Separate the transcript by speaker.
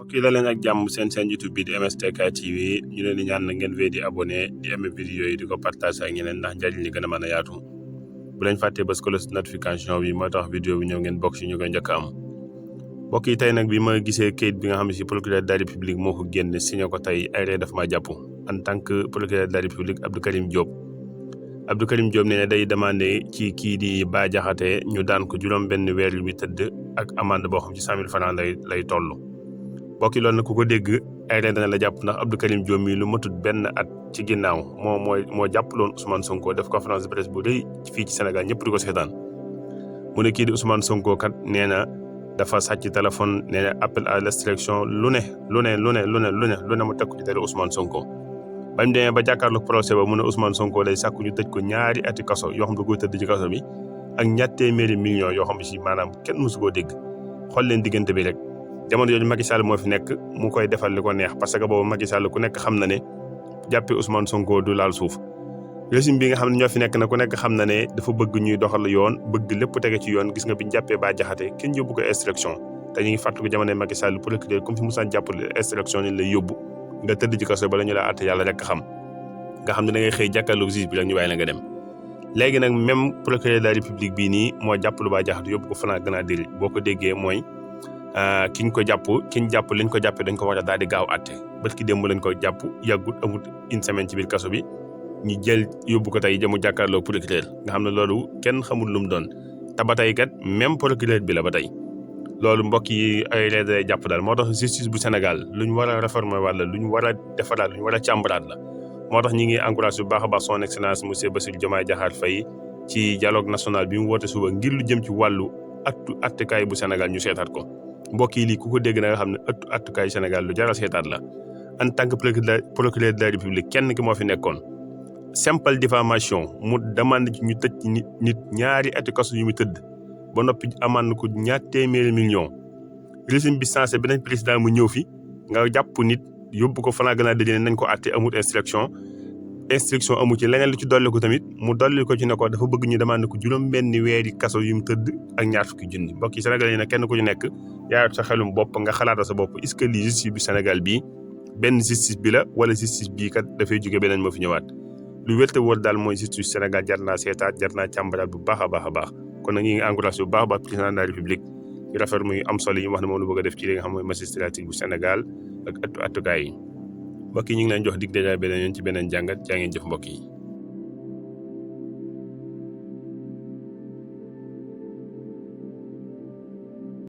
Speaker 1: mbokk yi leen ak jàmm seen YouTube bi di MSTK TV ñu leen di ñaan na ngeen wéy di abonné di aimé vidéo yi di ko partage ak ñeneen ndax njariñ li gën a mën a yaatu bu leen fàttee bës cloche notification bi moo tax vidéo bi ñëw ngeen bokk si ñu koy njëkk am mbokk yi tey nag bi ma gisee kayit bi nga xam ne si procureur de la République moo ko génn signé ko tey ay ree dafa maa jàpp en tant que procureur de la République Abdou Karim Diop nee na day demandé ci kii di Bah Diakhaté ñu daan ko juróom benn weer yu muy tëdd ak amende boo xam ci 100 000 francs lay toll mbokk yi loolu nag ku ko dégg ay ree dana la jàpp ndax Abdou Karim Diop mii lu matut benn at ci ginnaaw moo jàppaloon Ousmane Sonko def conférence de presse bu rëy fii ci Sénégal ñëpp di ko seetaan mu ne kii di Ousmane Sonko kat nee na dafa sàcc téléphone nee na appel à l'insurrection lu ne mu teg ko ci tere Ousmane Sonko bañ demee ba jàkkaarloog procès ba mu ne Ousmane Sonko day sàkku ñu tëj ko ñaari ati kaso yoo xam ne da koy tëdd ci kaso bi ak ñaar téeméeri millions yoo xam ne si maanaam kenn mësu koo dégg xool leen diggante bi rek jamono jooju Macky Sall moo fi nekk mu koy defal li ko neex parce que boobu Macky Sall ku nekk xam na ne jàppee Ousmane Sonko du laal suuf régime bi nga xam ne ñoo fi nekk na ku nekk xam na ne dafa bëgg ñuy doxal yoon bëgg lépp tege ci yoon gis nga biñu jàppee Bah Diakhaté kenn yóbbu ko instruction te ñu ngi fàttaliku jamono Macky Sall procureur comme fi musaan jàppale instruction ni lay yóbbu nga tëdd ci kaso bala ñu la àtte yàlla rek xam nga xam ne da ngay xëy jàkkaarloog juge bi rek ñu bàyyi la nga dem léegi nag même procureur de la République bii nii moo jàppalu Bah Diakhaté yóbbu ko Fana gën a diri boo ko déggee mooy liñ ko jàppee dañ ko war a daal di gaaw àtte bët ki démb lañ ko jàpp yàggut amul une semaine ci biir kaso bi ñu jël yóbbu ko tey jëmu jàkkaarloo procureur nga xam ne loolu kenn xamul lu mu doon te ba tey kat même procureur bi la ba tey loolu mbokk yi ay reede jàpp daal moo tax justice bu Sénégal lu ñu war a réformer wala lu ñu war a defaraat lu ñu war a càmbaraat la moo tax ñi ngi encouragé bu baax a baax son excellence monsieur Bassirou Diomaye Diakhar Faye ci dialogue national bi mu woote suba ngir lu jëm ci wàllu attekaay bu Sénégal ñu seetaat ko mbokk yi lii ku ko dégg na nga xam ne attekaay Sénégal lu jar a seetaat la en tant que procureur de la République kenn ki moo fi nekkoon simple diffamation mu demande ci ñu tëj ci nit ñaari ati kaso yu mu tëdd ba noppi amande ko ñaar téeméeri millions régime bi sensé beneen président mu ñëw fi nga jàpp nit yóbbu ko Fana gën a dëjëne nañ ko àtte amul instruction amu ci leneen lu ci dolli ko tamit mu dolli ko ci ne ko dafa bëgg ñu demande ko juróom benn weeri kaso yu mu tëdd ak ñaar fukki junni mbokk yi Sénégal yi nag kenn ku ci nekk yaa sa xelum bopp nga xalaata sa bopp est-ce que lii justice bi Sénégal bii benn justice bi la wala justice bii kat dafay jóge beneen moo fi ñëwaat lu wérte wóor daal mooy justice Sénégal jar naa seetaat jar naa càmbaraat bu baax a baax kon nag ñi ngi encouragé bu baax a baax président de la République ci rafet muy am solo yi wax ne moom lu bëgg a def ci li nga xam mooy magistrature bu Sénégal ak attukaay yi mbokk yi ñu ngi leen jox dig daje beneen yoon ci beneen jàngat jaa ngeen jëf mbokk yi